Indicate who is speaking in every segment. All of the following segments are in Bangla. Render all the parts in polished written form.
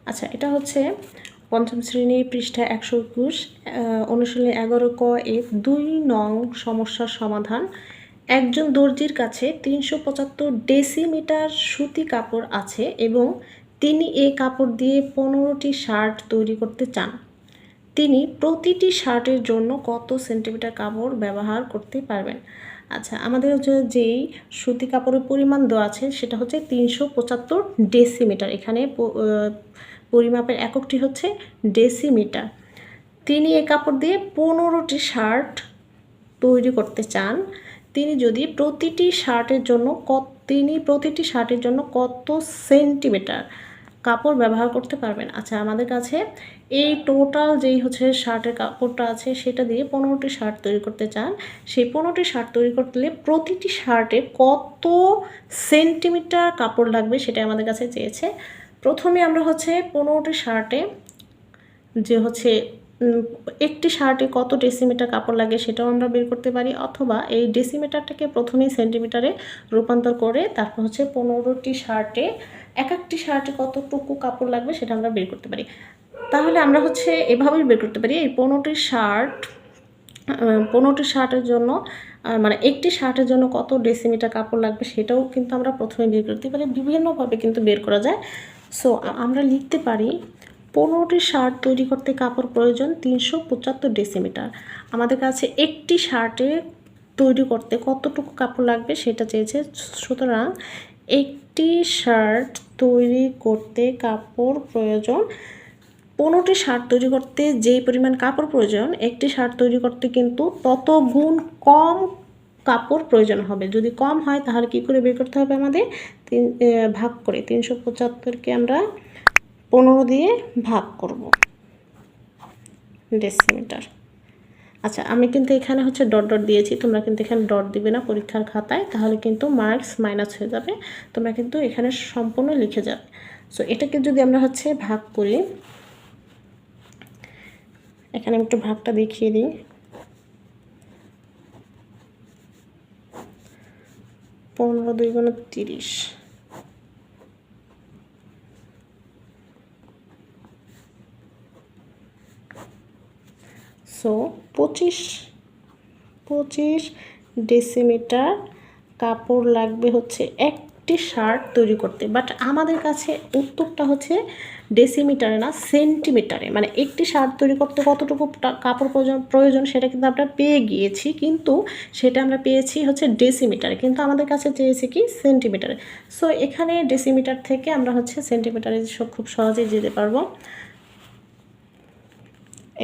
Speaker 1: আচ্ছা, এটা হচ্ছে পঞ্চম শ্রেণীর পৃষ্ঠা 121 অনুশীলনী 11 ক এর 2 নং সমস্যার সমাধান। একজন দর্জির কাছে 375 ডেসিমিটার সুতি কাপড় আছে এবং তিনি এই কাপড় দিয়ে 15টি শার্ট তৈরি করতে চান। তিনি প্রতিটি শার্টের জন্য কত সেন্টিমিটার কাপড় ব্যবহার করতে পারবেন? আচ্ছা, আমাদের হচ্ছে যেই সুতি কাপড়ের পরিমাণ দেওয়া আছে সেটা হচ্ছে 375 ডেসিমিটার। এখানে পরিমাপের এককটি হচ্ছে ডেসিমিটার। তিনি এই কাপড় দিয়ে 15টি শার্ট তৈরি করতে চান। তিনি প্রতিটি শার্টের জন্য কত সেন্টিমিটার কাপড় ব্যবহার করতে পারবেন? আচ্ছা, আমাদের কাছে এই টোটাল যেই হচ্ছে শার্টের কাপড়টা আছে সেটা দিয়ে 15টি শার্ট তৈরি করতে চান। সেই 15টি শার্ট তৈরি করতে প্রতিটি শার্টে কত সেন্টিমিটার কাপড় লাগবে সেটা আমাদের কাছে চেয়েছে। প্রথমে আমরা হচ্ছে 15টি শার্টে যে হচ্ছে একটি শার্টে কত ডেসিমিটার কাপড় লাগে সেটাও আমরা বের করতে পারি, অথবা এই ডেসিমিটারটাকে প্রথমেই সেন্টিমিটারে রূপান্তর করে তারপর হচ্ছে 15টি শার্টে একটি শার্টে কতটুকু কাপড় লাগবে সেটা আমরা বের করতে পারি। তাহলে আমরা হচ্ছে এভাবেই বের করতে পারি। এই 15টি শার্টের জন্য মানে একটি শার্টের জন্য কত ডেসিমিটার কাপড় লাগবে সেটাও কিন্তু আমরা প্রথমে বের করতে পারি। বিভিন্নভাবে কিন্তু বের করা যায়। সো আমরা লিখতে পারি 15টি শার্ট তৈরি করতে কাপড় প্রয়োজন 375 ডেসিমিটার। আমাদের কাছে একটি শার্টে তৈরি করতে কতটুকু কাপড় লাগবে সেটা চেয়েছে। সুতরাং একটি শার্ট তৈরি করতে কাপড় প্রয়োজন 15টি শার্ট তৈরি করতে যেই পরিমাণ কাপড় প্রয়োজন, একটি শার্ট তৈরি করতে কিন্তু তত গুণ কম কাপড় প্রয়োজন হবে। যদি কম হয় তাহলে কি করে বের করতে হবে? আমাদের ভাগ করে 375কে আমরা 15 দিয়ে ভাগ করব ডেসিমিটার। আচ্ছা, আমি কিন্তু এখানে হচ্ছে ডট ডট দিয়েছি, তোমরা কিন্তু এখানে ডট দিবে না পরীক্ষার খাতায়, তাহলে কিন্তু মার্কস মাইনাস হয়ে যাবে। তোমরা কিন্তু এখানে সম্পূর্ণ লিখে যাবে। সো এটাকে যদি আমরা হচ্ছে ভাগ করি, এখানে আমি একটু ভাগটা দেখিয়ে দিই। 15 2 গুণ 30। সো 25 ডেসিমিটার কাপড় লাগবে হচ্ছে একটি শার্ট তৈরি করতে। বাট আমাদের কাছে উত্তরটা হচ্ছে ডেসিমিটারে না, সেন্টিমিটারে। মানে একটি শার্ট তৈরি করতে কতটুকু কাপড় প্রয়োজন সেটা কিন্তু আমরা পেয়ে গিয়েছি, কিন্তু সেটা আমরা পেয়েছি হচ্ছে ডেসিমিটারে, কিন্তু আমাদের কাছে চেয়েছে কি সেন্টিমিটারে। সো এখানে ডেসিমিটার থেকে আমরা হচ্ছে সেন্টিমিটারে খুব সহজেই যেতে পারবো।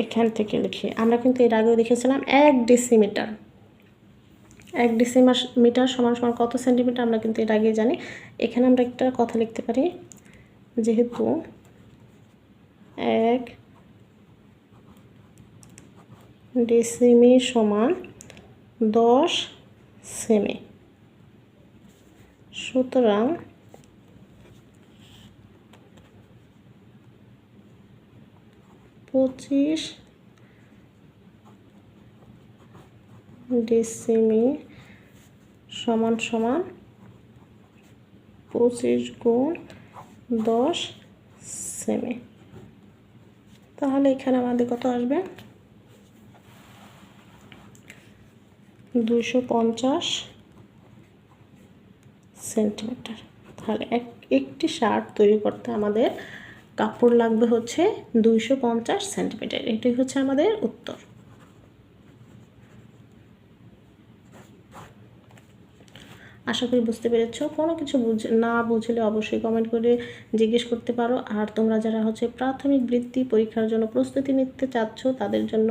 Speaker 1: এখান থেকে লিখি, আমরা কিন্তু এর আগেও দেখেছিলাম 1 ডেসিমিটার সমান সমান কত সেন্টিমিটার, আমরা কিন্তু এর আগে জানি। এখানে আমরা একটা কথা লিখতে পারি, যেহেতু 1 ডেসিমি সমান 10 সেমি, সুতরাং 25 ডেসিমি সমান সমান 25 গুণ 10 সেমি। তাহলে এখানে আমাদের কত আসবে? 250 সেন্টিমিটার। তাহলে একটি শার্ট তৈরি করতে আমাদের কাপড় লাগবে হচ্ছে 250 সেন্টিমিটার। এটাই হচ্ছে আমাদের উত্তর। আশা করি বুঝতে পেরেছ। কোনো কিছু না বুঝলে অবশ্যই কমেন্ট করে জিজ্ঞেস করতে পারো। আর তোমরা যারা হচ্ছে প্রাথমিক বৃত্তি পরীক্ষার জন্য প্রস্তুতি নিতে চাচ্ছ তাদের জন্য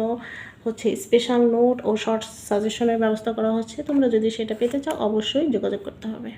Speaker 1: হচ্ছে স্পেশাল নোট ও শর্ট সাজেশনের ব্যবস্থা করা হচ্ছে। তোমরা যদি সেটা পেতে চাও অবশ্যই যোগাযোগ করতে হবে।